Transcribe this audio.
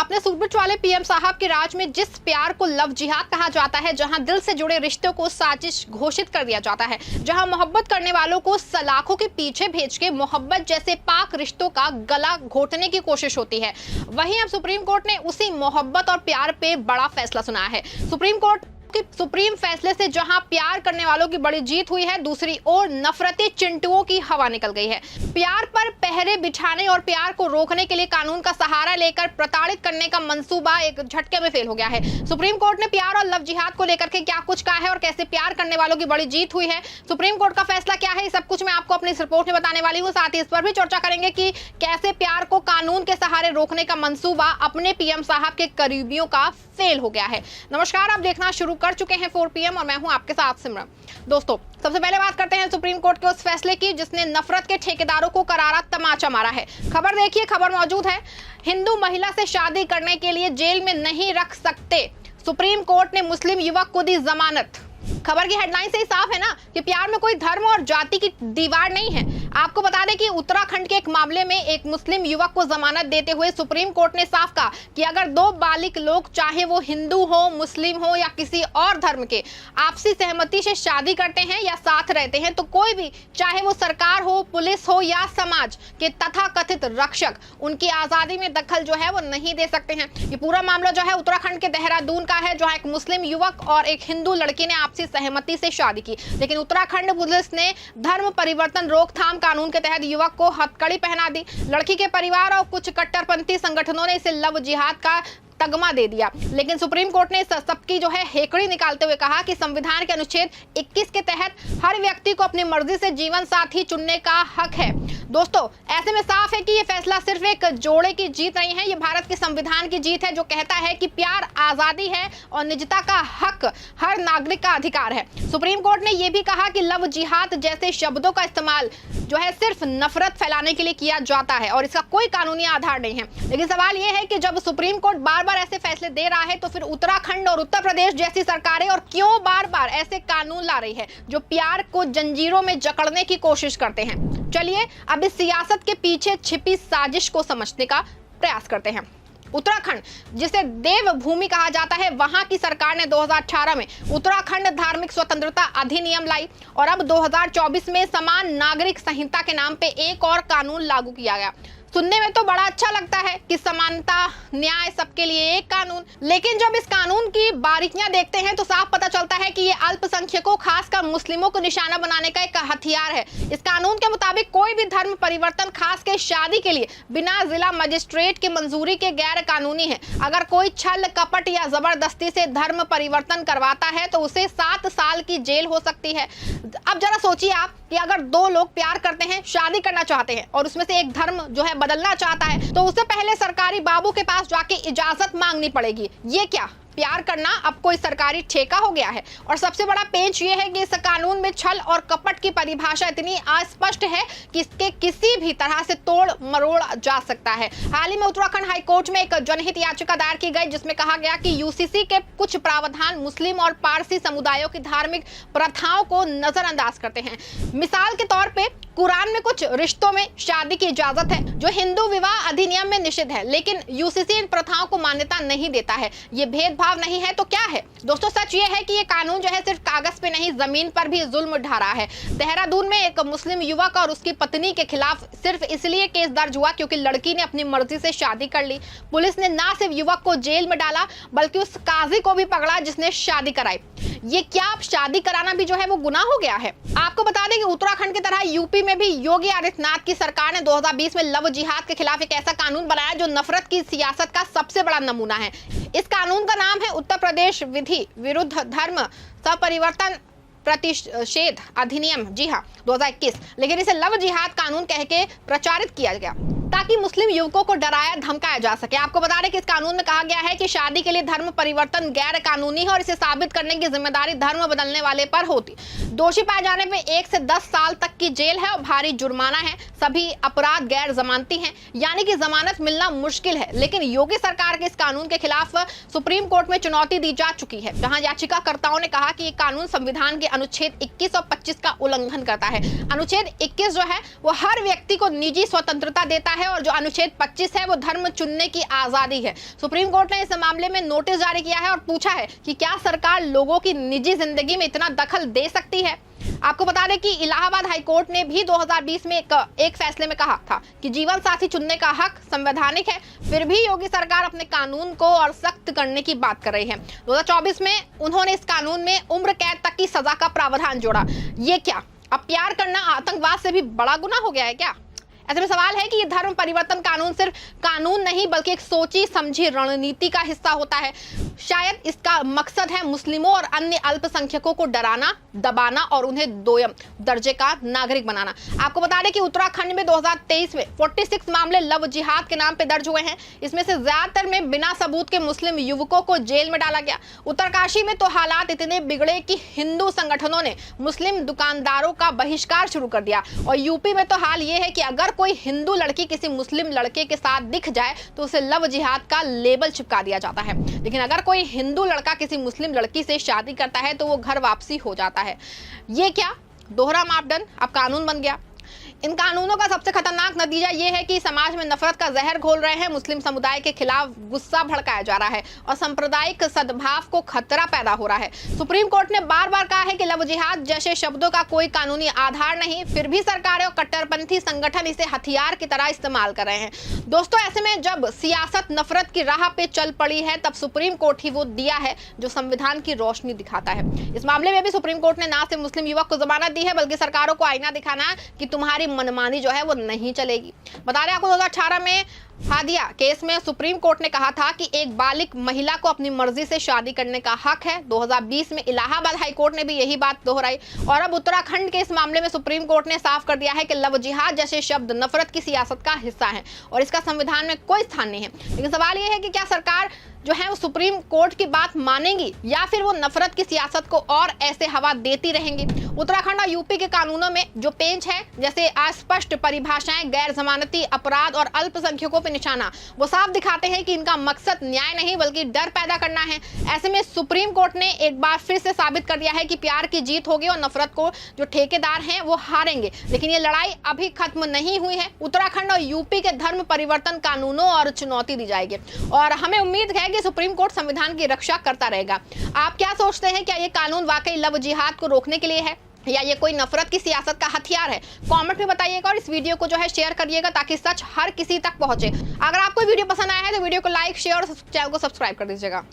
अपने सूरबीर वाले पीएम साहब के राज में जिस प्यार को लव जिहाद कहा जाता है, जहां दिल से जुड़े रिश्तों को साजिश घोषित कर दिया जाता है, जहां मोहब्बत करने वालों को सलाखों के पीछे भेज के मोहब्बत जैसे पाक रिश्तों का गला घोटने की कोशिश होती है, वहीं अब सुप्रीम कोर्ट ने उसी मोहब्बत और प्यार पे बड़ा फैसला सुनाया है। सुप्रीम कोर्ट कि सुप्रीम फैसले से जहां प्यार करने वालों की बड़ी जीत हुई है, दूसरी ओर नफरती चिंटुओं की हवा निकल गई है। प्यार पर पहरे बिछाने और प्यार को रोकने के लिए कानून का सहारा लेकर प्रताड़ित करने का मंसूबा एक झटके में फेल हो गया है। सुप्रीम कोर्ट ने प्यार और लव जिहाद को लेकर के क्या कुछ कहा है और कैसे प्यार करने वालों की बड़ी जीत हुई है, सुप्रीम कोर्ट का फैसला क्या है, सब कुछ मैं आपको अपनी इस रिपोर्ट में बताने वाली हूँ। साथ ही इस पर भी चर्चा करेंगे कि कैसे प्यार को कानून के सहारे रोकने का मंसूबा अपने पीएम साहब के करीबियों का फेल हो गया है। नमस्कार, आप देखना शुरू कर चुके हैं 4 PM और मैं हूं आपके साथ सिमरन। दोस्तों, सबसे पहले बात करते हैं सुप्रीम कोर्ट के उस फैसले की जिसने नफरत के ठेकेदारों को करारा तमाचा मारा है। खबर देखिए, खबर मौजूद है। हिंदू महिला से शादी करने के लिए जेल में नहीं रख सकते, सुप्रीम कोर्ट ने मुस्लिम युवक को दी जमानत। खबर की हेडलाइन से ही साफ है ना कि प्यार में कोई धर्म और जाति की दीवार नहीं है। आपको बता दें कि उत्तराखंड के एक मामले में एक मुस्लिम युवक को जमानत देते हुए सुप्रीम कोर्ट ने साफ कहा कि अगर दो बालिग लोग, चाहे वो हिंदू हो, मुस्लिम हो या किसी और धर्म के, आपसी सहमति से शादी करते हैं या साथ रहते हैं, तो कोई भी, चाहे वो सरकार हो, पुलिस हो या समाज के तथाकथित रक्षक, उनकी आजादी में दखल जो है वो नहीं दे सकते हैं। ये पूरा मामला जो है उत्तराखंड के देहरादून का है, जहाँ एक मुस्लिम युवक और एक हिंदू लड़की ने आपसी सहमति से शादी की, लेकिन उत्तराखंड पुलिस ने धर्म परिवर्तन रोकथाम कानून के तहत युवक को हथकड़ी पहना दी। लड़की के परिवार और कुछ कट्टरपंथी संगठनों ने इसे लव जिहाद का तगमा दे दिया, लेकिन सुप्रीम कोर्ट ने सबकी जो है हेकड़ी निकालते हुए कहा कि संविधान के अनुच्छेद 21 के तहत हर व्यक्ति को अपनी मर्जी से जीवन साथी चुनने का हक है। दोस्तों, ऐसे में साफ है कि ये फैसला सिर्फ एक जोड़े की जीत नहीं है, ये भारत के संविधान की जीत है, जो कहता है कि प्यार आजादी है और निजता का हक हर नागरिक का अधिकार है। सुप्रीम कोर्ट ने यह भी कहा कि लव जिहाद जैसे शब्दों का इस्तेमाल जो है सिर्फ नफरत फैलाने के लिए किया जाता है और इसका कोई कानूनी आधार नहीं है। लेकिन सवाल यह है कि जब सुप्रीम कोर्ट बार बार ऐसे फैसले दे रहा है, तो फिर उत्तराखंड और उत्तर प्रदेश जैसी सरकारें और क्यों बार बार ऐसे कानून ला रही है जो प्यार को जंजीरों में जकड़ने की कोशिश करते हैं। चलिए अब इस सियासत के पीछे छिपी साजिश को समझने का प्रयास करते हैं। उत्तराखंड, जिसे देवभूमि कहा जाता है, वहां की सरकार ने 2018 में उत्तराखंड धार्मिक स्वतंत्रता अधिनियम लाई और अब 2024 में समान नागरिक संहिता के नाम पे एक और कानून लागू किया गया। सुनने में तो बड़ा अच्छा लगता है कि समानता, न्याय, सबके लिए एक कानून, लेकिन जब इस कानून की बारीकियां देखते हैं तो साफ पता चलता है कि ये अल्पसंख्यकों, खासकर मुस्लिमों को निशाना बनाने का एक हथियार है। इस कानून के मुताबिक कोई भी धर्म परिवर्तन, खास के शादी के लिए बिना जिला मजिस्ट्रेट की मंजूरी के गैर कानूनी है। अगर कोई छल, कपट या जबरदस्ती से धर्म परिवर्तन करवाता है तो उसे 7 साल की जेल हो सकती है। अब जरा सोचिए आप कि अगर दो लोग प्यार करते हैं, शादी करना चाहते हैं और उसमें से एक धर्म जो है बदलना चाहता है, तो उससे पहले सरकारी बाबू के पास जाके इजाजत मांगनी पड़ेगी। ये क्या प्यार करना अब कोई सरकारी ठेका हो गया है? और सबसे बड़ा पेंच ये है कि इस कानून में छल और कपट की परिभाषा इतनी अस्पष्ट है कि इसके किसी भी तरह से तोड़ मरोड़ जा सकता है। हाल ही में उत्तराखंड हाईकोर्ट में एक जनहित याचिका दायर की गई, जिसमें कहा गया कि यूसीसी के कुछ प्रावधान मुस्लिम और पारसी समुदायों की धार्मिक प्रथाओं को नजरअंदाज करते हैं। मिसाल के तौर पर कुरान में कुछ रिश्तों में शादी की इजाजत है जो हिंदू विवाह अधिनियम में निषिद्ध है, लेकिन यूसीसी इन प्रथाओं को मान्यता नहीं देता है। ये भेदभाव नहीं है तो क्या है? दोस्तों, सच ये है कि ये कानून जो है सिर्फ कागज पे नहीं, जमीन पर भी जुल्म ढा रहा है। देहरादून में एक मुस्लिम युवक और उसकी पत्नी के खिलाफ सिर्फ इसलिए केस दर्ज हुआ क्योंकि लड़की ने अपनी मर्जी से शादी कर ली। पुलिस ने ना सिर्फ युवक को जेल में डाला बल्कि उस काजी को भी पकड़ा जिसने शादी कराई। ये क्या अब शादी कराना भी जो है वो गुनाह हो गया है? आपको बता दें कि उत्तराखंड की तरह यूपी में भी योगी आदित्यनाथ की सरकार ने 2020 में लव जिहाद के खिलाफ एक ऐसा कानून बनाया जो नफरत की सियासत का सबसे बड़ा नमूना है। इस कानून का नाम है उत्तर प्रदेश विधि विरुद्ध धर्म सपरिवर्तन प्रतिषेध अधिनियम, जी हाँ 2021, लेकिन इसे लव जिहाद कानून कह के प्रचारित किया गया ताकि मुस्लिम युवकों को डराया धमकाया जा सके। आपको बता दें कि इस कानून में कहा गया है कि शादी के लिए धर्म परिवर्तन गैर कानूनी है और इसे साबित करने की जिम्मेदारी धर्म बदलने वाले पर होती। दोषी पाए जाने पे 1 से 10 साल तक की जेल है और भारी जुर्माना है। सभी अपराध गैर जमानती हैं, यानी कि जमानत मिलना मुश्किल है। लेकिन योगी सरकार के इस कानून के खिलाफ सुप्रीम कोर्ट में चुनौती दी जा चुकी है, जहां याचिकाकर्ताओं ने कहा कि ये कानून संविधान के अनुच्छेद 21 और 25 का उल्लंघन करता है। अनुच्छेद 21 जो है वो हर व्यक्ति को निजी स्वतंत्रता देता है है और जो अनुच्छेद 25 है वो धर्म चुनने की आजादी है। सुप्रीम कोर्ट ने इस मामले में नोटिस जारी किया है और पूछा है कि क्या सरकार लोगों की निजी जिंदगी में इतना दखल दे सकती है। आपको बता दें कि इलाहाबाद हाईकोर्ट ने भी 2020 में एक फैसले में कहा था कि जीवन साथी चुनने का हक संवैधानिक है। फिर भी योगी सरकार अपने कानून को और सख्त करने की बात कर रही है। 2024 में उन्होंने इस कानून में उम्र कैद तक की सजा का प्रावधान जोड़ा। ये क्या, अब प्यार करना आतंकवाद से भी बड़ा गुनाह हो गया है क्या? ऐसे में सवाल है कि ये धर्म परिवर्तन कानून सिर्फ कानून नहीं बल्कि एक सोची समझी रणनीति का हिस्सा होता है। शायद इसका मकसद है मुस्लिमों और अन्य अल्पसंख्यकों को डराना, दबाना और उन्हें दोयम दर्जे का नागरिक बनाना। आपको बता दें कि उत्तराखंड में 2023 में 46 मामले लव जिहाद के नाम पे दर्ज हुए हैं। इसमें से ज्यादातर में बिना सबूत के मुस्लिम युवकों को जेल में डाला गया। उत्तरकाशी में तो हालात इतने बिगड़े कि हिंदू संगठनों ने मुस्लिम दुकानदारों का बहिष्कार शुरू कर दिया। और यूपी में तो हाल ये है कि अगर कोई हिंदू लड़की किसी मुस्लिम लड़के के साथ दिख जाए तो उसे लव जिहाद का लेबल चिपका दिया जाता है। लेकिन अगर कोई हिंदू लड़का किसी मुस्लिम लड़की से शादी करता है तो वो घर वापसी हो जाता है। ये क्या दोहरा मापदंड अब कानून बन गया। इन कानूनों का सबसे खतरनाक नतीजा ये है कि समाज में नफरत का जहर घोल रहे हैं। मुस्लिम समुदाय के खिलाफ गुस्सा भड़काया जा रहा है और सांप्रदायिक सद्भाव को खतरा पैदा हो रहा है। सुप्रीम कोर्ट ने बार बार कहा है कि लव जिहाद जैसे शब्दों का कोई कानूनी आधार नहीं, फिर भी सरकारें और कट्टरपंथी संगठन इसे हथियार की तरह इस्तेमाल कर रहे हैं। दोस्तों, ऐसे में जब सियासत नफरत की राह पे चल पड़ी है तब सुप्रीम कोर्ट ही वो दिया है जो संविधान की रोशनी दिखाता है। इस मामले में भी सुप्रीम कोर्ट ने ना सिर्फ मुस्लिम युवक को जमानत दी है बल्कि सरकारों को आईना दिखाना कि तुम्हारी मनमानी जो है वो नहीं चलेगी। बता रहे आपको 2018 में हादिया केस में सुप्रीम कोर्ट ने कहा था कि एक बालिग महिला को अपनी मर्जी से शादी करने का हक है। 2020 में इलाहाबाद हाईकोर्ट ने भी यही बात दोहराई और अब उत्तराखंड के इस मामले में सुप्रीम कोर्ट ने साफ कर दिया है कि लव जिहाद जैसे शब्द नफरत की सियासत का हिस्सा है और इसका संविधान में कोई स्थान नहीं है। लेकिन सवाल यह है कि क्या सरकार जो है वो सुप्रीम कोर्ट की बात मानेंगी या फिर वो नफरत की सियासत को और ऐसे हवा देती रहेंगी। उत्तराखंड और यूपी के कानूनों में जो पेंच है, जैसे अस्पष्ट परिभाषाएं, गैर जमानती अपराध और अल्पसंख्यकों पर निशाना, वो साफ दिखाते हैं कि इनका मकसद न्याय नहीं बल्कि डर पैदा करना है। ऐसे में सुप्रीम कोर्ट ने एक बार फिर से साबित कर दिया है कि प्यार की जीत होगी और नफरत को जो ठेकेदार हैं वो हारेंगे। लेकिन ये लड़ाई अभी खत्म नहीं हुई है। उत्तराखंड और यूपी के धर्म परिवर्तन कानूनों और चुनौती दी जाएगी और हमें उम्मीद है कि सुप्रीम कोर्ट संविधान की रक्षा करता रहेगा। आप क्या सोचते हैं, क्या ये कानून वाकई लव जिहाद को रोकने के लिए है या ये कोई नफरत की सियासत का हथियार है? कमेंट में बताइएगा और इस वीडियो को जो है शेयर करिएगा ताकि सच हर किसी तक पहुंचे। अगर आपको वीडियो पसंद आया है तो वीडियो को लाइक, शेयर और चैनल को सब्सक्राइब कर दीजिएगा।